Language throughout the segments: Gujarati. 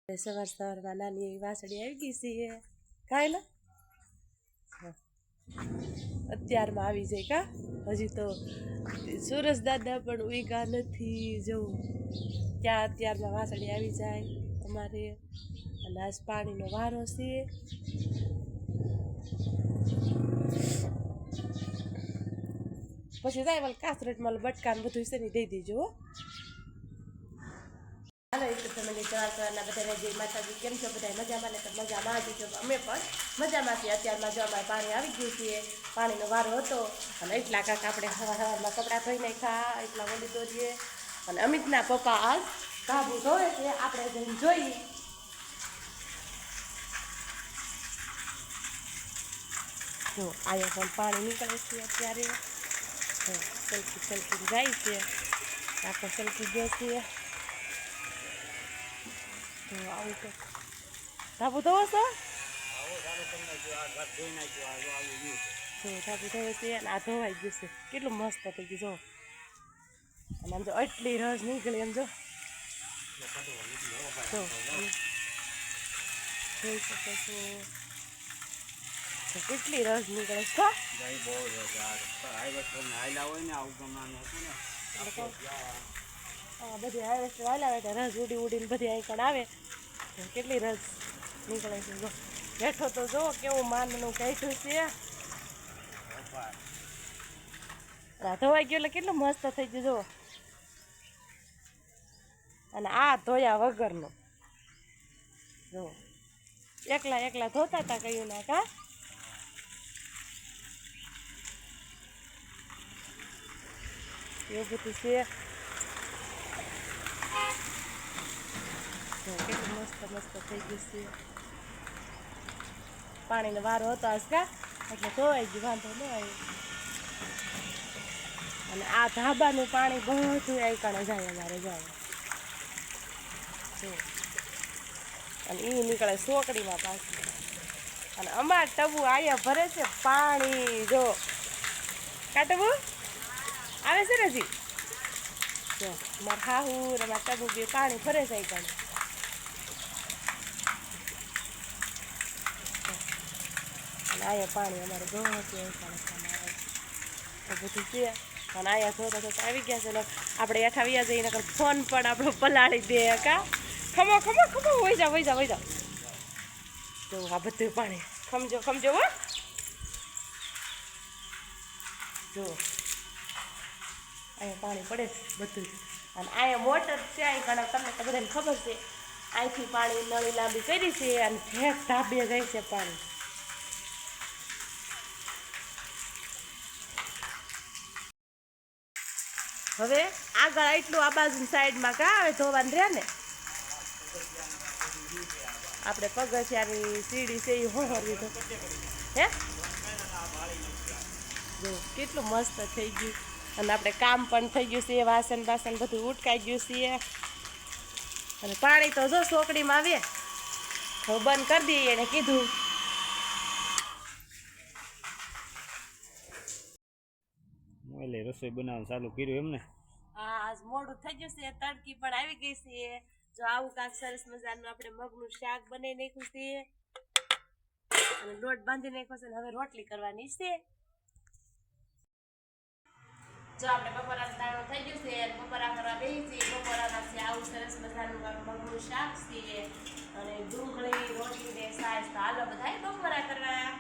સવાર સવારમાં નાની એવી વાસળી આવી ગઈ છે કાંઈ ને અત્યારમાં આવી જાય કા હજી તો સુરજ દાદા પણ ઉઈગા નથી જવું ત્યાં અત્યારમાં વાસળી આવી જાય અમારે અને આજ પાણીનો વારો છે પછી જાય વાલ કાસરટમાં બટકાને બધું છે ને દઈ દેજો હાલો એટલે તમે સવાર સવારના બધાને જય માતાજી કેમ છો બધા મજામાં ને તો મજામાં જ છો અમે પણ મજામાં છીએ અત્યારમાં જો અમારે પાણી આવી ગયું છે પાણીનો વારો હતો અને એટલા કાંક આપણે સવારમાં કપડાં ધોઈ નાખ્યા એટલા વળી દોરીએ અને અમિતના પપ્પા આજ કાબુ ધોવે છે આપણે જઈને જોઈએ જો અહીંયા પણ પાણી નીકળે છે અત્યારે સલકી સલકી જાય છે આખો સલકી ગયો છે આવું તો ધાબુ ધોવો છો ધાબુ ધોવે છે અને આ ધોવાઈ ગયું છે કેટલું મસ્ત થઈ ગયું જો અને આમ જો એટલી રસ નીકળી એમ જો જોઈ શકો છો કેટલી રસ નીકળે છે બધી હાઈવે હાલ્યા એટલે રસ ઉડી ઉડીને બધી આઈકણ આવે કેટલી રસ નીકળે છે જો બેઠો તો જો કેવું માનનું કાઢ્યું છે ધોવાઈ ગયું એટલે કેટલું મસ્ત થઈ ગયું જો અને આ ધોયા વગરનો જો એકલા એકલા ધોતા હતા કયું ના કા એવું બધું છે કેટલું મસ્ત મસ્ત થઈ ગયું છે પાણીનો વારો હતો આજ કા એટલે ધોવાઈ ગયું વાંધો ન આવ્યો અને આ ધાબાનું પાણી બધું આઈકાણે જાય અમારે જાય જો અને એ નીકળે સોકડીમાં પાછું અને અમાર ટબુ આયા ભરે છે પાણી જો કાટબુ આવે છે ને જી જો મારા હાહુ ને મારા ટબુ બે પાણી ભરે છે આઈકાણે આયા પાણી અમારે ઘણું છે બધું છે અને આયા ધોતા ધોતા આવી ગયા છે આપણે હેઠા વ્યા જઈને ફોન પણ આપણો પલાળી દે કા ખમો ખમો ખમો વહી જાઓ વહી જાઓ વહી જાઓ જો આ બધું પાણી ખમજો ખમજો હો જો અહીંયા પાણી પડે છે બધું અને અહીંયા મોટર છે અહીં ઘણા તમને તો બધાને ખબર છે અહીંથી પાણી નળી લાંબી કરી છે અને ઠેક ધાબે જાય છે પાણી હવે આગળ એટલું આ બાજુ સાઈડમાં કા આવે ધોવાનું રહે ને આપણે પગથિયાની સીડી છે એ હોહરવી તો હે જો કેટલું મસ્ત થઈ ગયું અને આપણે કામ પણ થઈ ગયું છે વાસણ બાસણ બધું ઉટકાઈ ગયું છે અને પાણી તો જો સોકડીમાં આવે તો બંધ કરી દઈએ એને કીધું એટલે રસોઈ બનાવવાનું ચાલુ કર્યું એમને હા આજ મોડું થઈ ગયું છે તડકી પણ આવી ગઈ છે જો આવું કાંક સરસ મજાનું આપણે મગનું શાક બનાવી નાખ્યું છે અને લોટ બાંધી નાખ્યો છે અને હવે રોટલી કરવાની છે જો આપણે બપોરાનું દાણો થઈ ગયું છે બપોરા કરવા બેસી છીએ બપોરાના છે આવું સરસ મજાનું મગનું શાક છે અને ડુંગળી રોટલી ને સાસ તો હાલો બધા બપોરા કરવા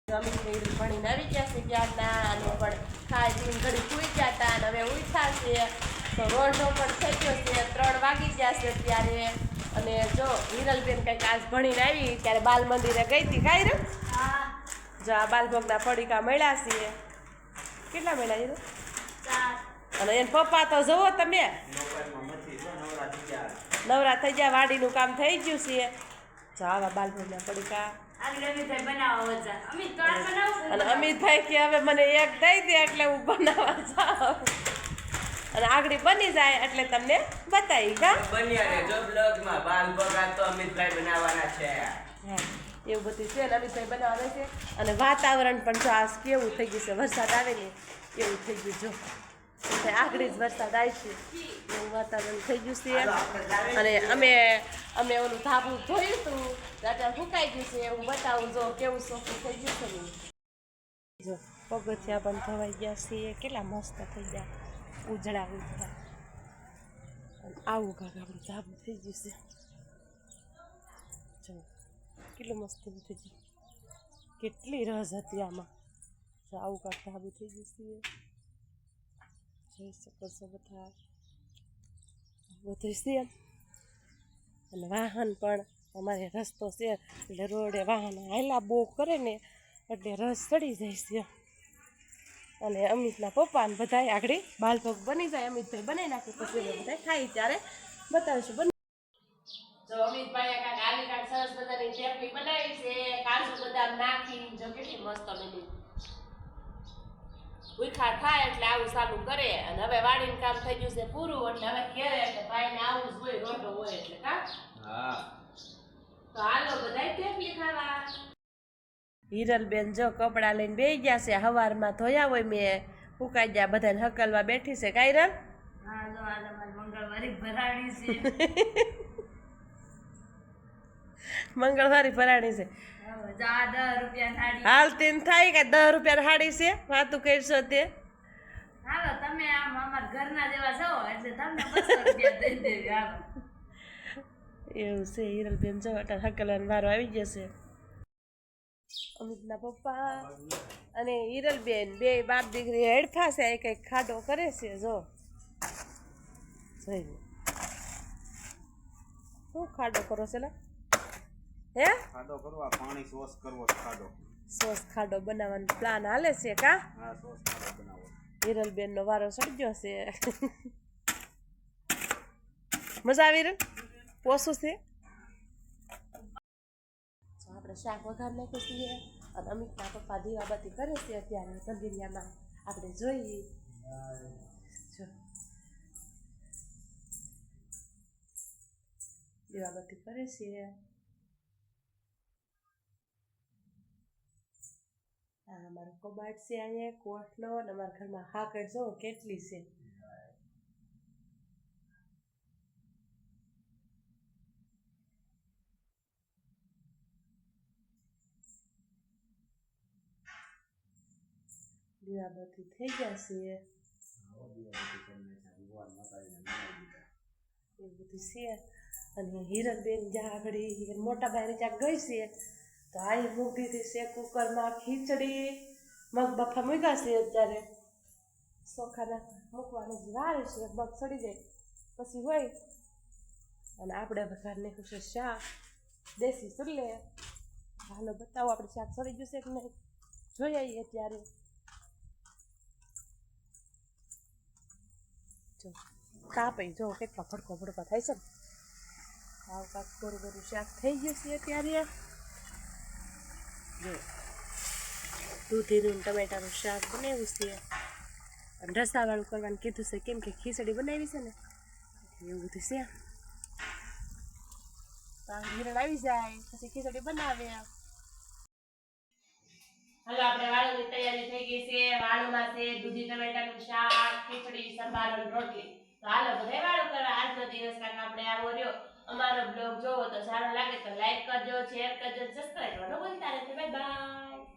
અમિત ભણીને આવી ગયા છે ત્યારના અને પણ ખાઈ પીને ઘડી સૂઈ ગયા હતા અને હવે ઉઠ્યા છે તો રોડનો પણ થઈ ગયો છે 3 વાગી ગયા છે ત્યારે અને જો હિરલબેન કંઈક આજ ભણીને આવી ત્યારે બાલ મંદિરે ગઈ હતી ખાઈ રહ્યું જો આ બાલભોગના પડીકા મળ્યા છે કેટલા મળ્યા છે અને એને પપ્પા તો જુઓ તમે નવરા થઈ ગયા વાડીનું કામ થઈ ગયું છે જો આવા બાલભોગના પડીકા અને અમિતભાઈ કે હવે મને એક દઈ દે એટલે હું બનાવવા જાઉં અને આગળ બની જાય એટલે તમને બતાવી કા એવું બધું છે ને અમિતભાઈ બનાવવાનું છે અને વાતાવરણ પણ જો આ કેવું થઈ ગયું છે વરસાદ આવે ને એવું થઈ ગયું જો આગળ જ વરસાદ આવશે એવું વાતાવરણ થઈ ગયું છે અને અમે ઓલું ધાબુ ધોયું હતું અત્યારે ફૂંકાઈ ગયું છે હું બતાવું જો કેવું ચોખ્ખું થઈ ગયું છે ને જો પગથિયા પણ ધોવાઈ ગયા છે કેટલા મસ્ત થઈ ગયા ઉજળા આવું કાંક આપણું ધાબુ થઈ ગયું છે જો કેટલું મસ્ત થઈ ગયું કેટલી રસ હતી આમાં જો આવું કાંક ધાબુ થઈ ગયું છે જોઈ શકો છો બધા બધું છે અને વાહન પણ અમારે રસ્તો છે એટલે રોડે વાહન હાયલા બહુ કરે ને એટલે રસ ચડી જાય છે અને અમિતના પપ્પા ને બધા આગળ બાલભોગ બની જાય અમિતભાઈ બનાવી નાખે પછી બધા ખાઈ ત્યારે બતાવીશું જો અમિતભાઈ કાંઈક આલી કાંઈક સરસ બધાની ચેપલી બનાવી છે કાજુ બદામ નાખી જો કેટલી મસ્ત બની ઉખા થાય એટલે આવું ચાલુ કરે અને હવે વાડીનું કામ થઈ ગયું છે પૂરું એટલે હવે ઘેરે એટલે ભાઈને આવું જ હોય રોટો હોય એટલે હા તો હાલો બધાય ચેપલી ખાવા હિરલબેન જો કપડાં લઈને બેસી ગયા છે હવારમાં ધોયા હોય મેં ફૂંકાઈ ગયા બધાને હકલવા બેઠી છે કાયરન હા જો આજે મારી મંગળવારી ભરાડી છે મંગળવારી ભરાણી છે જા 10 રૂપિયા થાળી હાલ તેમ થાય કે 10 રૂપિયા હાડી છે વાતું કરશો તે હાલો તમે આમ અમાર ઘરના જેવા છો એટલે તમને 200 રૂપિયા દઈ દેવી હાલો એવું છે હિરલબેન જો અટાણ હકલવાનો વારો આવી જશે અમિતના પપ્પા અને હિરલબેન બે બાપ દીકરી હેડફા છે એક એક ખાડો કરે છે જો જોઈ શું ખાડો કરો છે હે ખાડો કરવા પાણી સોસ કરવો ખાડો સોસ ખાડો બનાવવાનો પ્લાન હાલે છે કા હા સોસ ખાડો બનાવો હિરલબેન નો વારો સડ્યો છે મજા આવી રે પોસું છે આપણે શાક વઘાર નાખ્યું છીએ અને અમિતના પપ્પા દીવાબત્તી કરે છે અત્યારે તંદિરિયામાં આપણે જોઈએ જો દીવાબત્તી કરે છે આ અમારો કબાટ છે અહીંયા કોટનો અને અમારા ઘરમાં હાકડ જો કેટલી છે દીવાબત્તી થઈ ગયા છે એવું બધું છે અને હિરલબેન જ્યાં આગળ મોટા ભાઈ ત્યાં ગઈ છે તો આ મૂકી દીધી છે કુકરમાં ખીચડી મગ બફા મૂક્યા છે અત્યારે ચોખાના મૂકવાની જ વાર છે મગ સડી જાય પછી હોય અને આપણે વઘાર નાખ્યું છે શાક દેશી ચૂલે હાલો બતાવો આપણે શાક સડી ગયું છે કે નહીં જોઈ આવીએ ત્યારે જો કાપે જો કેટલા ભડકો ભડકો થાય છે ને આવું કાંક ગોરું ગોરું શાક થઈ ગયું છે અત્યારે જો દૂધીનું ટમેટાનું શાક બનાવ્યું છે અને રસાવાળું કરવાનું કીધું છે કેમ કે ખીચડી બનાવી છે ને એવું બધું છે હિરણ આવી જાય પછી ખીચડી બનાવે હાલો આપણે વાળુની તૈયારી થઈ ગઈ છે વાળુમાં છે દૂધી ટમેટાનું શાક ખીચડી સંભાર અને રોટલી તો હાલો બધા વાળું કરવા આજનો દિવસ કાંક આપણે આવો રહ્યો અમારો બ્લોગ જોવો તો સારો લાગે તો લાઈક કરજો શેર કરજો સબસ્ક્રાઈબ કરવાનું ભૂલતા નહીં બાય બાય